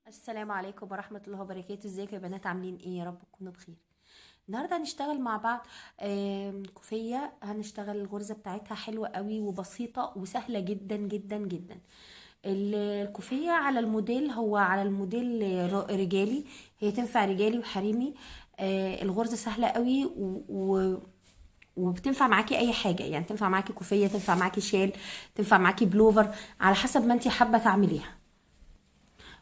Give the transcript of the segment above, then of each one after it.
السلام عليكم ورحمة الله وبركاته. ازيكم يا بنات؟ عاملين ايه؟ يا رب تكونوا بخير. النهارده هنشتغل مع بعض كوفية. هنشتغل الغرزة بتاعتها حلوة قوي وبسيطة وسهلة جدا جدا جدا. الكوفية على الموديل، هو على الموديل رجالي، هي تنفع رجالي وحريمي. الغرزة سهلة قوي وبتنفع معاكي اي حاجة، يعني تنفع معاكي كوفية، تنفع معاكي شال، تنفع معاكي بلوفر، على حسب ما انتي حابة تعمليها.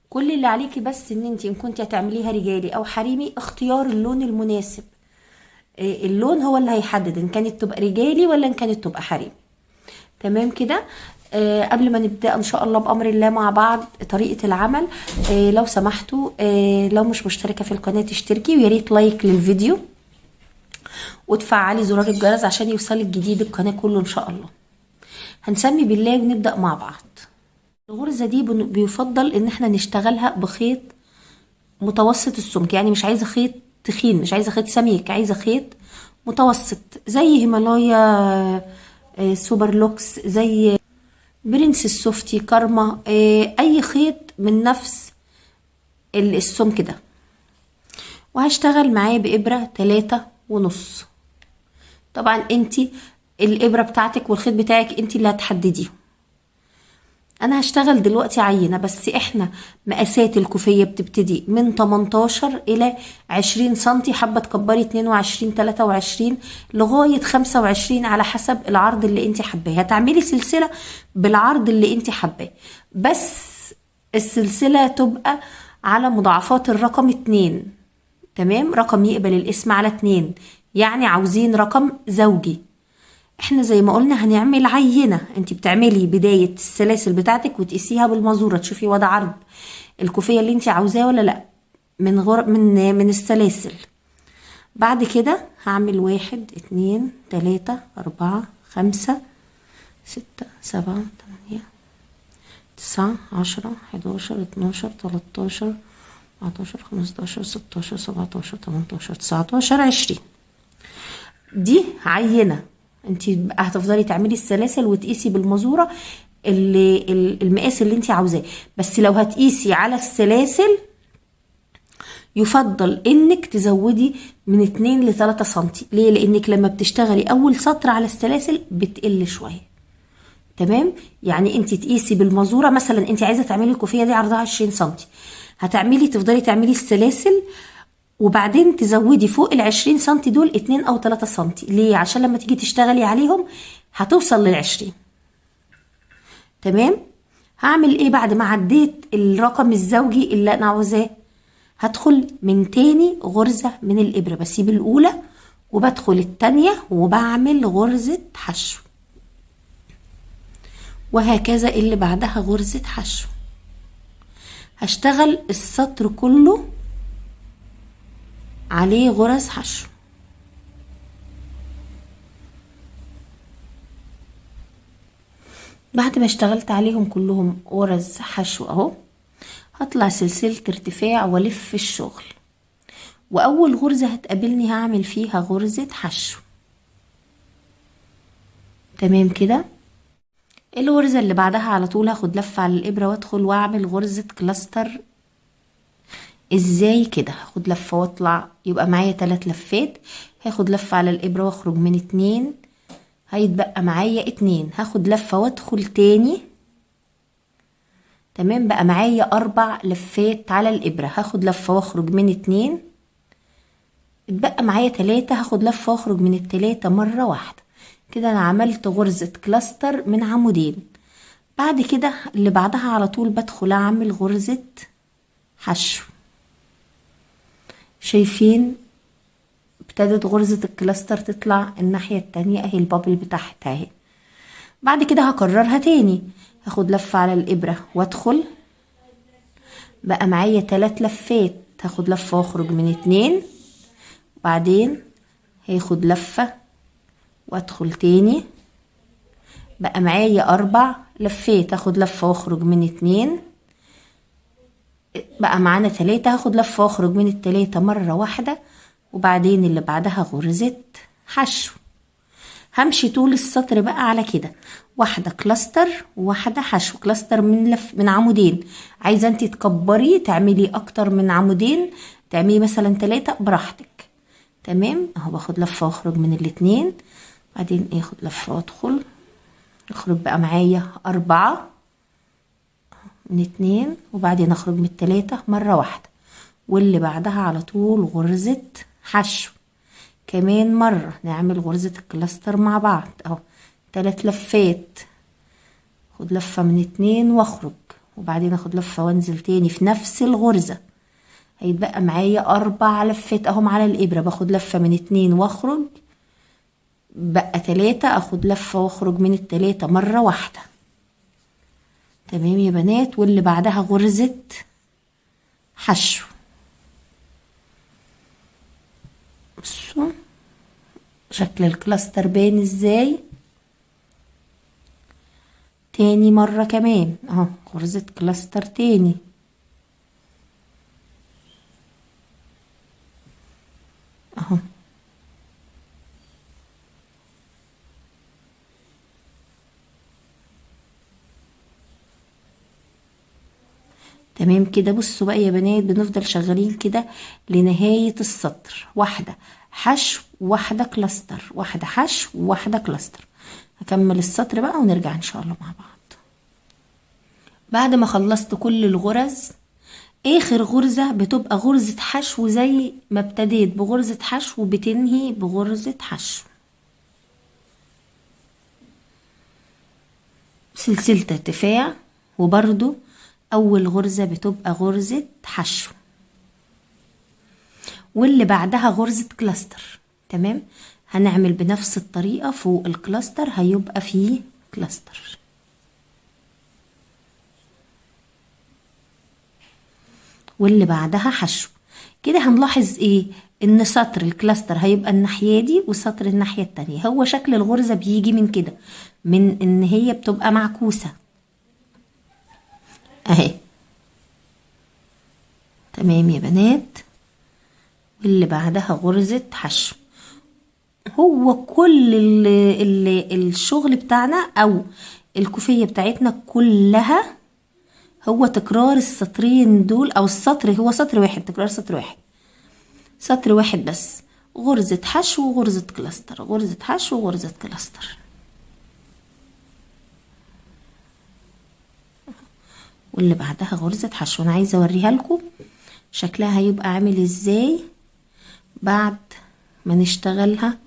كل اللي عليكي بس ان انت ان كنتي هتعمليها رجالي او حريمي، اختيار اللون المناسب. اللون هو اللي هيحدد ان كانت تبقى رجالي ولا ان كانت تبقى حريمي. تمام كده. قبل ما نبدأ ان شاء الله بأمر الله مع بعض طريقة العمل، لو سمحتوا لو مش مشتركة في القناة تشتركي، ويا ريت لايك للفيديو وتفعلي زرار الجرس عشان يوصلك جديد القناة كله ان شاء الله. هنسمي بالله ونبدأ مع بعض. الغرزة دي بيفضل ان احنا نشتغلها بخيط متوسط السمك، يعني مش عايزة خيط تخين، مش عايزة خيط سميك، عايزة خيط متوسط زي هيمالايا، سوبر لوكس، زي برنس السوفتي، كارما، اي خيط من نفس السمك ده. وهشتغل معاه بإبرة 3.5. طبعا انتي الإبرة بتاعتك والخيط بتاعك انتي اللي هتحدديهم. انا هشتغل دلوقتي عينة بس، احنا مقاسات الكوفية بتبتدي من 18 الى 20 سنتي، حابة تكبري 22 23 لغاية 25 على حسب العرض اللي انت حباه. هتعملي سلسلة بالعرض اللي انت حباه، بس السلسلة تبقى على مضاعفات الرقم 2. تمام، رقم يقبل الاسم على 2، يعني عاوزين رقم زوجي. احنا زي ما قلنا هنعمل عينة، انت بتعملي بداية السلاسل بتاعتك وتقيسيها بالمزورة، تشوفي وضع عرض الكوفية اللي انت عاوزاه ولا لا من السلاسل. بعد كده هعمل 1 2 3 4 5 6 7 8 9 10 11 12 13 14 15 16 17 18 19 20. دي عينة، انت هتفضلي تعملي السلاسل وتقيسي بالمزورة المقاس اللي انت عاوزاه. بس لو هتقيسي على السلاسل يفضل انك تزودي من 2 ل 3 سنتي. ليه؟ لانك لما بتشتغلي اول سطر على السلاسل بتقل شوية. تمام، يعني انت تقيسي بالمزورة. مثلا انت عايزة تعملي الكوفية دي عرضها 20 سنتي، تفضلي تعملي السلاسل وبعدين تزودي فوق ال20 سنتي دول 2 أو 3 سنتي. ليه؟ عشان لما تيجي تشتغلي عليهم هتوصل لل20. تمام. هعمل ايه بعد ما عديت الرقم الزوجي اللي انا عاوزاه؟ هدخل من تاني غرزة من الإبرة، بسيب الأولى وبدخل التانية وبعمل غرزة حشو، وهكذا اللي بعدها غرزة حشو. هشتغل السطر كله عليه غرز حشو. بعد ما اشتغلت عليهم كلهم غرز حشو اهو، هطلع سلسلة ارتفاع والف الشغل، واول غرزة هتقابلني هعمل فيها غرزة حشو. تمام كده. الغرزة اللي بعدها على طول هاخد لفة على الابرة وادخل واعمل غرزة كلاستر. ازاي كده؟ هاخد لفة واطلع، يبقى معايا 3 لفات. هاخد لفة على الابرة واخرج من 2، هيتبقى معايا 2. هاخد لفة وادخل تاني. تمام، بقى معايا 4 لفات على الابرة. هاخد لفة واخرج من 2، اتبقى معايا 3. هاخد لفة واخرج من ال3 مرة واحدة. كده انا عملت غرزة كلاستر من عمودين. بعد كده اللي بعدها على طول بدخل اعمل غرزة حشو. شايفين ابتدت غرزة الكلاستر تطلع الناحية التانية اهي، البابل بتاعتها اهي. بعد كده هكررها تاني، هاخد لفة على الابرة وادخل، بقى معايا 3 لفات. هاخد لفة واخرج من 2، وبعدين هاخد لفة وادخل تاني، بقى معايا 4 لفات. هاخد لفة واخرج من 2، بقى معانا 3. هاخد لفة واخرج من ال3 مرة واحدة، وبعدين اللي بعدها غرزة حشو. همشي طول السطر بقى على كده، واحدة كلاستر وواحدة حشو. كلاستر من عمودين، عايزة انتي تكبري تعملي اكتر من عمودين، تعملي مثلا 3 براحتك. تمام اهو، باخد لفة واخرج من الاتنين، بعدين اخد لفة وادخل، اخرج بقى معايا 4 من 2، وبعدين اخرج من 3 مرة واحدة، واللي بعدها على طول غرزة حشو. كمان مرة نعمل غرزة الكلاستر مع بعض اهو، 3 لفات، خد لفة من 2 واخرج، وبعدين اخد لفة وانزل تاني في نفس الغرزة، هيتبقى معايا 4 لفات اهم على الابرة. باخد لفة من 2 واخرج، بقى 3، اخد لفة واخرج من ال3 مرة واحدة. تمام يا بنات، واللي بعدها غرزة حشو. بصوا شكل الكلاستر باين ازاي. تاني مرة كمان اهو، غرزة كلاستر تاني اهو. تمام كده. بصوا بقى يا بنات، بنفضل شغالين كده لنهاية السطر، واحدة حشو واحدة كلاستر، واحدة حشو واحدة كلاستر. هكمل السطر بقى ونرجع ان شاء الله مع بعض. بعد ما خلصت كل الغرز، اخر غرزة بتبقى غرزة حشو، زي ما ابتديت بغرزة حشو بتنهي بغرزة حشو. سلسلة ارتفاع، وبرضو اول غرزة بتبقى غرزة حشو، واللي بعدها غرزة كلاستر. تمام، هنعمل بنفس الطريقة فوق الكلاستر، هيبقى فيه كلاستر. واللي بعدها حشو. كده هنلاحظ ايه؟ ان سطر الكلاستر هيبقى الناحية دي وسطر الناحية التانية. هو شكل الغرزة بيجي من كده، من ان هي بتبقى معكوسة اهي. تمام يا بنات، واللي بعدها غرزة حشو. هو كل الشغل بتاعنا او الكوفية بتاعتنا كلها هو تكرار السطرين دول، او السطر هو سطر واحد، تكرار سطر واحد، سطر واحد بس، غرزة حشو وغرزة كلاستر، غرزة حشو وغرزة كلاستر. واللي بعدها غرزة حشو. انا عايزة اوريها لكم شكلها هيبقى عامل ازاي بعد ما نشتغلها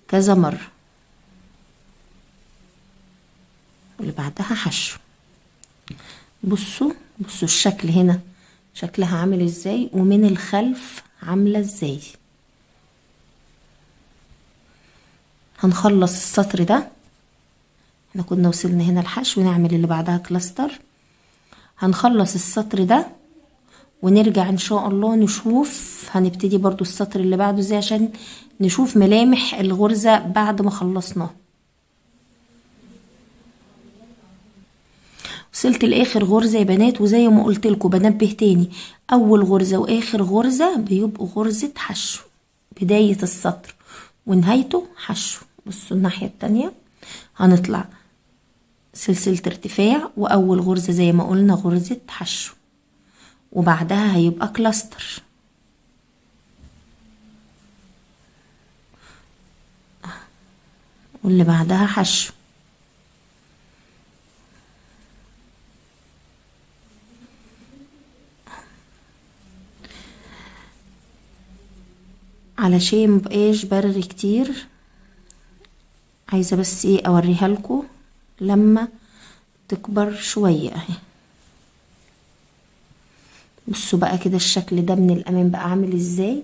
كذا مرة. واللي بعدها حشو. بصوا الشكل هنا شكلها عامل ازاي، ومن الخلف عاملة ازاي. هنخلص السطر ده، احنا كنا وصلنا هنا الحشو، ونعمل اللي بعدها كلاستر. هنخلص السطر ده ونرجع ان شاء الله نشوف هنبتدي برضو السطر اللي بعده ازاي، عشان نشوف ملامح الغرزة بعد ما خلصناه. وصلت لاخر غرزة يا بنات، وزي ما قلت لكم بنبه تاني، اول غرزة واخر غرزة بيبقوا غرزة حشو، بداية السطر ونهايته حشو. بصوا الناحية التانية، هنطلع سلسلة ارتفاع، واول غرزة زي ما قلنا غرزة حشو، وبعدها هيبقى كلاستر. واللي بعدها حشو. علشان مبقاش برغي كتير، عايزة بس ايه اوريها لكم لما تكبر شوية اهي. بصوا بقى كده الشكل ده من الامام بقى عامل ازاي،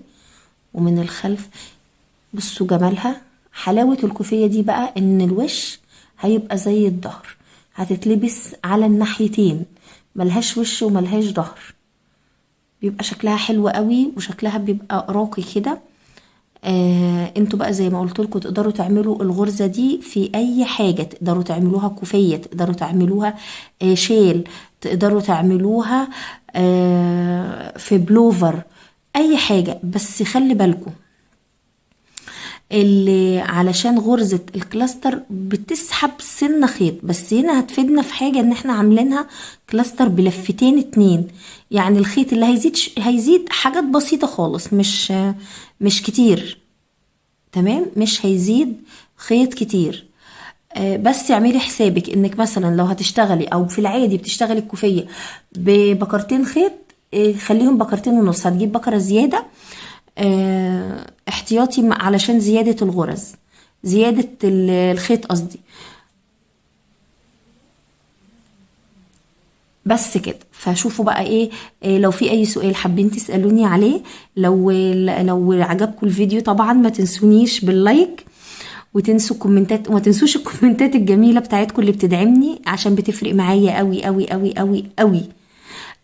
ومن الخلف. بصوا جمالها. حلاوة الكوفية دي بقى ان الوش هيبقى زي الظهر، هتتلبس على الناحيتين، ملهاش وش وملهاش ظهر، بيبقى شكلها حلو قوي، وشكلها بيبقى راقي كده. انتوا بقى زي ما قلت لكم تقدروا تعملوا الغرزة دي في اي حاجة، تقدروا تعملوها كوفية، تقدروا تعملوها شال، تقدروا تعملوها في بلوفر، اي حاجة. بس خلي بالكم اللي علشان غرزة الكلاستر بتسحب سنة خيط، بس هنا هتفيدنا في حاجة ان احنا عاملينها كلاستر بلفتين اتنين، يعني الخيط اللي هيزيد حاجات بسيطة خالص، مش كتير. تمام، مش هيزيد خيط كتير. بس اعملي حسابك انك مثلا لو هتشتغلي او في العادي بتشتغلي الكوفية ببكرتين خيط، خليهم بكرتين ونص، هتجيب بكرة زيادة احتياطي علشان زيادة الغرز، زيادة الخيط قصدي. بس كده. فشوفوا بقى ايه، لو في اي سؤال حابين تسألوني عليه، لو عجبكم الفيديو طبعا ما تنسونيش باللايك، وتنسوا الكومنتات، وما تنسوش الكومنتات الجميلة بتاعتكم اللي بتدعمني عشان بتفرق معايا قوي قوي قوي قوي قوي.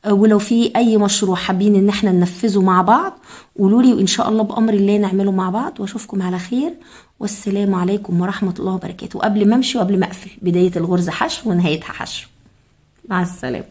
ولو في اي مشروع حابين ان احنا ننفذه مع بعض قولولي، وان شاء الله بامر الله نعمله مع بعض. واشوفكم على خير، والسلام عليكم ورحمة الله وبركاته. وقبل ما امشي وقبل ما اقفل، بداية الغرزة حشو ونهايتها حشو. مع السلامة.